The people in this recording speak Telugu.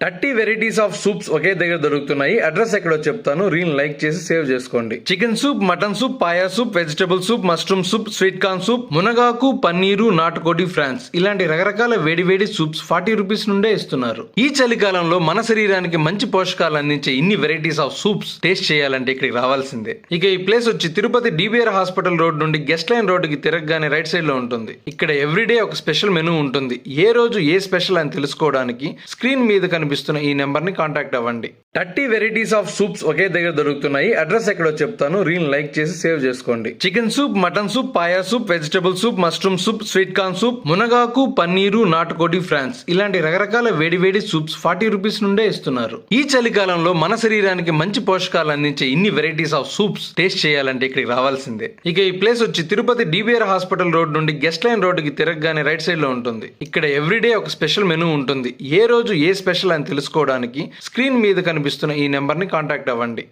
30 వెరైటీస్ ఆఫ్ సూప్స్ ఒకే దగ్గర దొరుకుతున్నాయి. అడ్రస్ ఎక్కడో చెప్తాను, రీల్ లైక్ చేసి సేవ్ చేసుకోండి. Chicken soup, mutton soup, paya soup, vegetable soup, mushroom soup, sweet corn soup, మునగాకు, పన్నీరు, నాటుకోడి ఫ్రాన్స్ ఇలాంటి రకరకాల వేడి సూప్స్ 40 రూపీస్ నుండే ఇస్తున్నారు. ఈ చలికాలంలో మన శరీరానికి మంచి పోషకాలు అందించే ఇన్ని వెరైటీస్ ఆఫ్ సూప్స్ టేస్ట్ చేయాలంటే ఇక్కడికి రావాల్సిందే. ఇక ఈ ప్లేస్ వచ్చి తిరుపతి డిబిఆర్ హాస్పిటల్ రోడ్ నుండి గెస్ట్ లైన్ రోడ్డుకి తిరగగానే రైట్ సైడ్ లో ఉంటుంది. ఇక్కడ ఎవ్రీడే ఒక స్పెషల్ మెనూ ఉంటుంది. ఏ రోజు ఏ స్పెషల్ అని తెలుసుకోవడానికి స్క్రీన్ మీద కనిపిస్తున్న ఈ నెంబర్ ని కాంటాక్ట్ అవ్వండి. 30 వెరైటీస్ ఆఫ్ సూప్స్ ఒకే దగ్గర దొరుకుతున్నాయి. అడ్రస్ ఎక్కడో చెప్తాను, రీల్ లైక్ చేసి సేవ్ చేసుకోండి. Chicken soup, mutton soup, paya soup, vegetable soup, mushroom soup, sweet corn soup, మునగాకు, పన్నీరు, నాటుకోడి ఫ్రాన్స్ ఇలాంటి రకరకాల వేడి సూప్స్ 40 రూపీస్ నుండే ఇస్తున్నారు. ఈ చలికాలంలో మన శరీరానికి మంచి పోషకాలు అందించే ఇన్ని వెరైటీస్ ఆఫ్ సూప్స్ టేస్ట్ చేయాలంటే ఇక్కడికి రావాల్సిందే. ఇక ఈ ప్లేస్ వచ్చి తిరుపతి డిబిఆర్ హాస్పిటల్ రోడ్ నుండి గెస్ట్ లైన్ రోడ్డుకి తిరగగానే రైట్ సైడ్ లో ఉంటుంది. ఇక్కడ ఎవ్రీడే ఒక స్పెషల్ మెనూ ఉంటుంది. ఏ రోజు ఏ స్పెషల్ అని తెలుసుకోవడానికి స్క్రీన్ మీద కనిపిస్తున్న ఈ నెంబర్ ని కాంటాక్ట్ అవ్వండి.